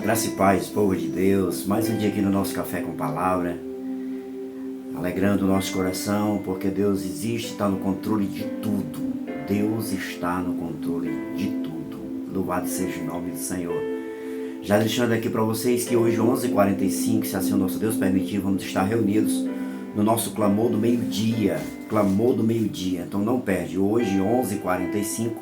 Graça e paz, povo de Deus, mais um dia aqui no nosso Café com Palavra, alegrando o nosso coração, porque Deus existe, está no controle de tudo. Deus está no controle de tudo. Louvado seja o nome do Senhor. Já deixando aqui para vocês que hoje, 11h45, se assim o nosso Deus permitir, vamos estar reunidos no nosso clamor do meio-dia. Clamor do meio-dia. Então não perde, hoje, 11h45,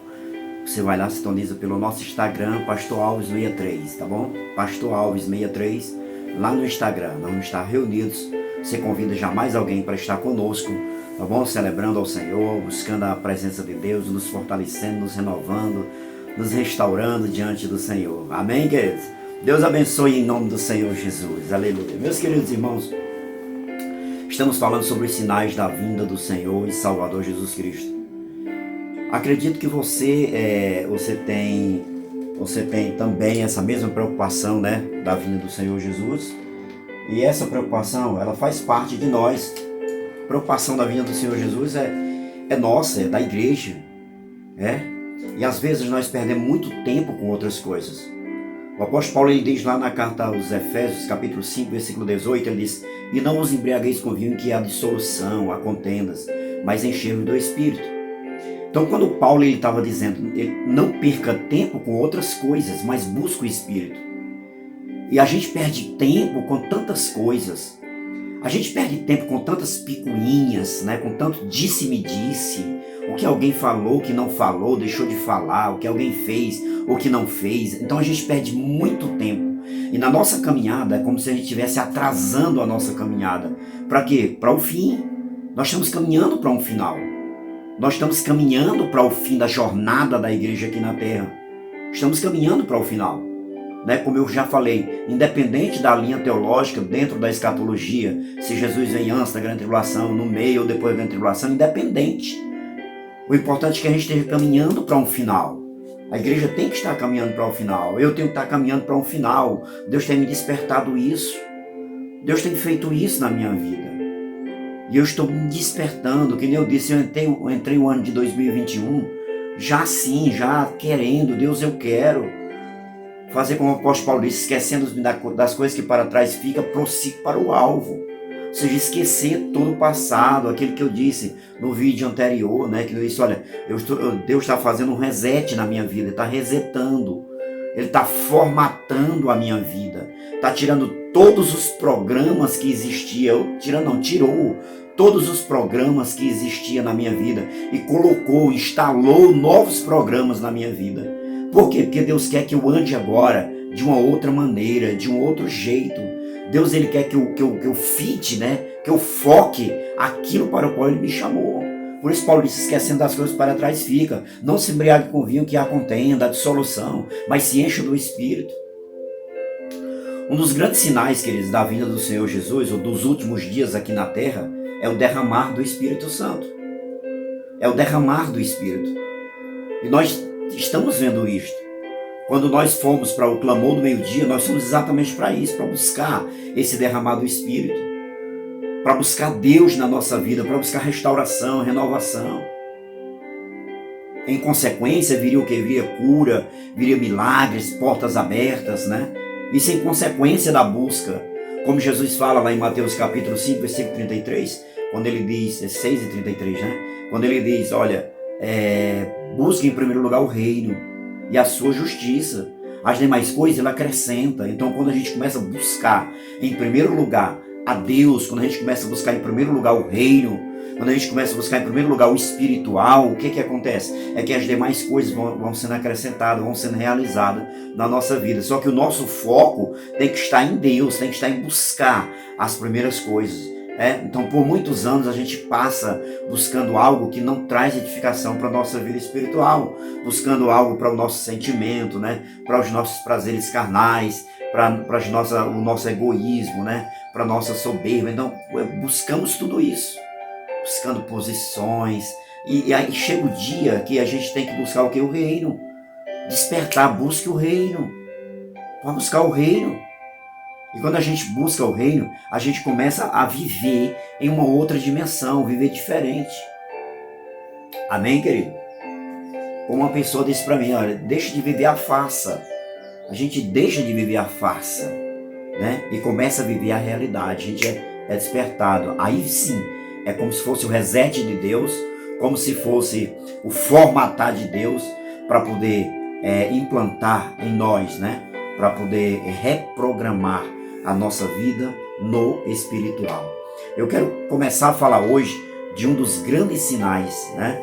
você vai lá, sintoniza pelo nosso Instagram, Pastor Alves 63, tá bom? Pastor Alves 63, lá no Instagram. Nós vamos estar reunidos. Você convida já mais alguém para estar conosco, tá bom? Celebrando ao Senhor, buscando a presença de Deus, nos fortalecendo, nos renovando, nos restaurando diante do Senhor. Amém, queridos? Deus abençoe em nome do Senhor Jesus. Aleluia. Meus queridos irmãos, estamos falando sobre os sinais da vinda do Senhor e Salvador Jesus Cristo. Acredito que você tem também essa mesma preocupação, né, da vinda do Senhor Jesus. E essa preocupação, ela faz parte de nós. A preocupação da vinda do Senhor Jesus é nossa, é da igreja. E às vezes nós perdemos muito tempo com outras coisas. O apóstolo Paulo, ele diz lá na carta aos Efésios, capítulo 5, versículo 18, ele diz: "E não os embriagueis com vinho, que há dissolução, há contendas, mas enchei-vos do Espírito." Então, quando Paulo estava dizendo, não perca tempo com outras coisas, mas busque o Espírito. E a gente perde tempo com tantas coisas. A gente perde tempo com tantas picuinhas, né? Com tanto disse-me-disse. O que alguém falou, o que não falou, deixou de falar, o que alguém fez, o que não fez. Então a gente perde muito tempo. E na nossa caminhada é como se a gente estivesse atrasando a nossa caminhada. Para quê? Para o fim. Nós estamos caminhando para um final. Nós estamos caminhando para o fim da jornada da igreja aqui na terra. Estamos caminhando para o final. Né? Como eu já falei, independente da linha teológica, dentro da escatologia, se Jesus vem antes da grande tribulação, no meio ou depois da grande tribulação, independente. O importante é que a gente esteja caminhando para um final. A igreja tem que estar caminhando para um final. Eu tenho que estar caminhando para um final. Deus tem me despertado isso. Deus tem feito isso na minha vida. E eu estou me despertando, que nem eu disse, eu entrei no ano de 2021, já querendo, Deus, eu quero fazer como o apóstolo Paulo disse, esquecendo-me das coisas que para trás fica, prossigo para o alvo. Ou seja, esquecer todo o passado, aquilo que eu disse no vídeo anterior, né? Que eu disse, olha, Deus está fazendo um reset na minha vida, Ele está resetando, Ele está formatando a minha vida, está tirando todos os programas que existiam, tirou todos os programas que existiam na minha vida e instalou novos programas na minha vida. Por quê? Porque Deus quer que eu ande agora de uma outra maneira, de um outro jeito. Deus, Ele quer que eu fite, né? Que eu foque aquilo para o qual Ele me chamou. Por isso Paulo disse, esquecendo das coisas para trás fica. Não se embriague com vinho que há contenda, dissolução, mas se encha do Espírito. Um dos grandes sinais, queridos, da vinda do Senhor Jesus, ou dos últimos dias aqui na terra, é o derramar do Espírito Santo. É o derramar do Espírito. E nós estamos vendo isto. Quando nós fomos para o clamor do meio-dia, nós fomos exatamente para isso, para buscar esse derramar do Espírito. Para buscar Deus na nossa vida, para buscar restauração, renovação. Em consequência, viria o que? Viria cura, viria milagres, portas abertas, né? Isso em consequência da busca. Como Jesus fala lá em Mateus capítulo 5, versículo 33, quando ele diz, 6:33, né? Quando ele diz, olha, busque em primeiro lugar o reino e a sua justiça. As demais coisas ele acrescenta. Então quando a gente começa a buscar em primeiro lugar a Deus, quando a gente começa a buscar em primeiro lugar o reino, quando a gente começa a buscar em primeiro lugar o espiritual, o que acontece? É que as demais coisas vão sendo acrescentadas, vão sendo realizadas na nossa vida. Só que o nosso foco tem que estar em Deus, tem que estar em buscar as primeiras coisas. Então por muitos anos a gente passa buscando algo que não traz edificação para a nossa vida espiritual, buscando algo para o nosso sentimento, né? Para os nossos prazeres carnais, para o nosso egoísmo, né? Para a nossa soberba. Então buscamos tudo isso, buscando posições, e aí chega o dia que a gente tem que buscar o que? O reino. Despertar, busque o reino, para buscar o reino. E quando a gente busca o reino, a gente começa a viver em uma outra dimensão, viver diferente. Amém, querido? Como uma pessoa disse para mim, olha, deixa de viver a farsa. a gente deixa de viver a farsa, né? E começa a viver a realidade. A gente é despertado. Aí sim, é como se fosse o reset de Deus, como se fosse o formatar de Deus para poder implantar em nós, né? Para poder reprogramar a nossa vida no espiritual. Eu quero começar a falar hoje de um dos grandes sinais, né?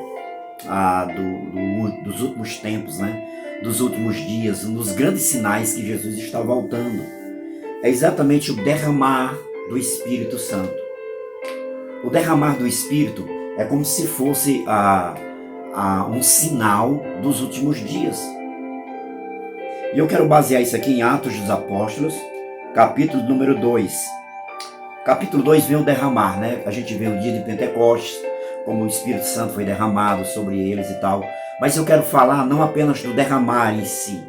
Dos últimos tempos, né? Dos últimos dias, um dos grandes sinais que Jesus está voltando. É exatamente o derramar do Espírito Santo. O derramar do Espírito é como se fosse um sinal dos últimos dias. E eu quero basear isso aqui em Atos dos Apóstolos, capítulo número 2. Capítulo 2 vem o derramar, né? A gente vê o dia de Pentecostes, como o Espírito Santo foi derramado sobre eles e tal. Mas eu quero falar não apenas do derramar em si,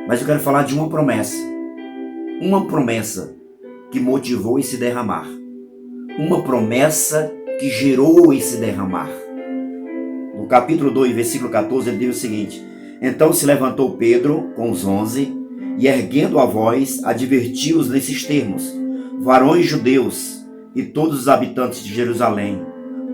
mas eu quero falar de uma promessa. Uma promessa que motivou esse derramar. Uma promessa que gerou esse derramar. No capítulo 2, versículo 14, ele diz o seguinte: Então se levantou Pedro com os 11 e, erguendo a voz, advertiu-os nesses termos: Varões judeus e todos os habitantes de Jerusalém,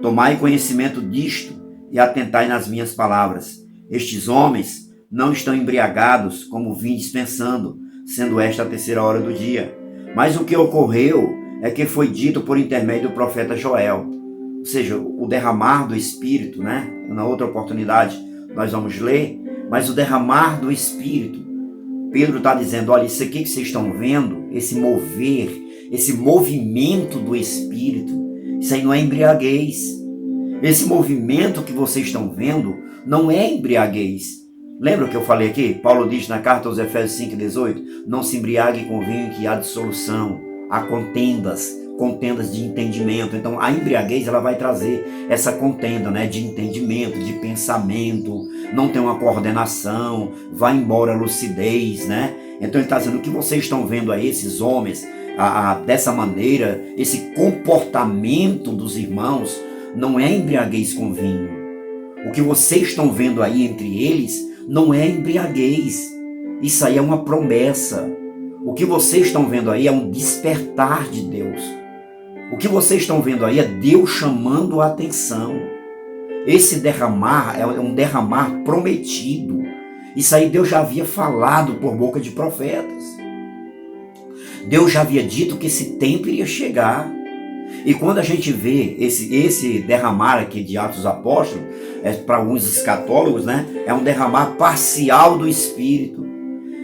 tomai conhecimento disto e atentai nas minhas palavras. Estes homens não estão embriagados, como vindes pensando, sendo esta a terceira hora do dia. Mas o que ocorreu é que foi dito por intermédio do profeta Joel. Ou seja, o derramar do Espírito, né? Na outra oportunidade nós vamos ler, mas o derramar do Espírito. Pedro está dizendo, olha, isso aqui que vocês estão vendo, esse mover, esse movimento do Espírito, isso aí não é embriaguez. Esse movimento que vocês estão vendo não é embriaguez. Lembra o que eu falei aqui? Paulo diz na carta aos Efésios 5,18, não se embriague com vinho que há dissolução, há contendas de entendimento. Então a embriaguez ela vai trazer essa contenda, né, de entendimento, de pensamento, não tem uma coordenação, vai embora a lucidez, né? Então ele está dizendo, o que vocês estão vendo aí, esses homens, dessa maneira, esse comportamento dos irmãos, não é embriaguez com vinho. O que vocês estão vendo aí entre eles não é embriaguez. Isso aí é uma promessa. O que vocês estão vendo aí é um despertar de Deus. O que vocês estão vendo aí é Deus chamando a atenção. Esse derramar é um derramar prometido. Isso aí Deus já havia falado por boca de profetas. Deus já havia dito que esse tempo iria chegar. E quando a gente vê esse derramar aqui de Atos dos Apóstolos, para alguns escatólogos, né, é um derramar parcial do Espírito.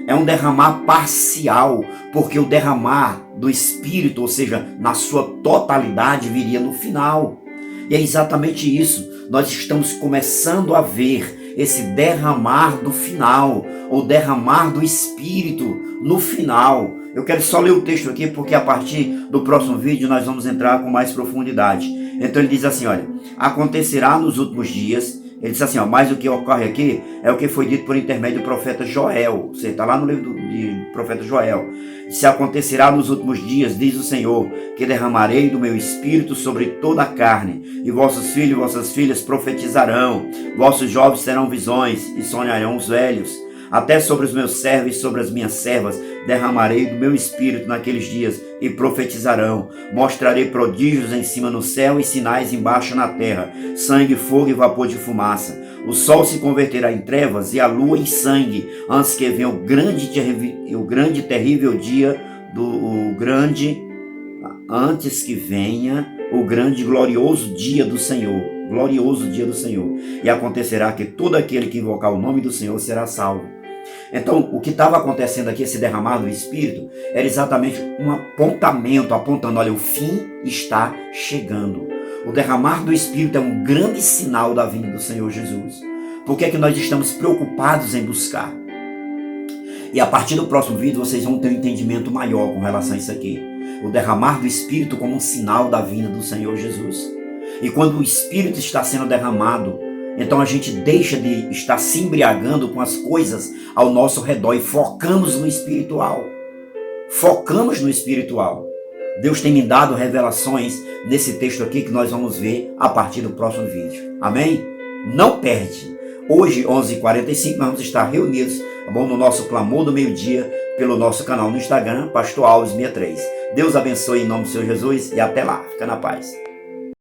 É um derramar parcial, porque o derramar do Espírito, ou seja, na sua totalidade, viria no final. E é exatamente isso. Nós estamos começando a ver esse derramar do final, ou derramar do Espírito no final. Eu quero só ler o texto aqui, porque a partir do próximo vídeo nós vamos entrar com mais profundidade. Então ele diz assim, olha, acontecerá nos últimos dias, ele diz assim, ó, mas o que ocorre aqui é o que foi dito por intermédio do profeta Joel. Você está lá no livro do profeta Joel. Se acontecerá nos últimos dias, diz o Senhor, que derramarei do meu espírito sobre toda a carne, e vossos filhos e vossas filhas profetizarão, vossos jovens terão visões, e sonharão os velhos. Até sobre os meus servos e sobre as minhas servas derramarei do meu espírito naqueles dias e profetizarão. Mostrarei prodígios em cima no céu e sinais embaixo na terra, sangue, fogo e vapor de fumaça. O sol se converterá em trevas e a lua em sangue, antes que venha o grande e terrível dia antes que venha o grande e glorioso dia do Senhor. Glorioso dia do Senhor. E acontecerá que todo aquele que invocar o nome do Senhor será salvo. Então, o que estava acontecendo aqui, esse derramar do Espírito, era exatamente um apontamento, apontando, olha, o fim está chegando. O derramar do Espírito é um grande sinal da vinda do Senhor Jesus. Por que é que nós estamos preocupados em buscar? E a partir do próximo vídeo, vocês vão ter um entendimento maior com relação a isso aqui. O derramar do Espírito como um sinal da vinda do Senhor Jesus. E quando o Espírito está sendo derramado, então a gente deixa de estar se embriagando com as coisas ao nosso redor e focamos no espiritual. Focamos no espiritual. Deus tem me dado revelações nesse texto aqui que nós vamos ver a partir do próximo vídeo. Amém? Não perde. Hoje, 11h45, nós vamos estar reunidos tá bom? No nosso Clamor do Meio-Dia, pelo nosso canal no Instagram, Pastor Alves 63. Deus abençoe em nome do Senhor Jesus e até lá. Fica na paz.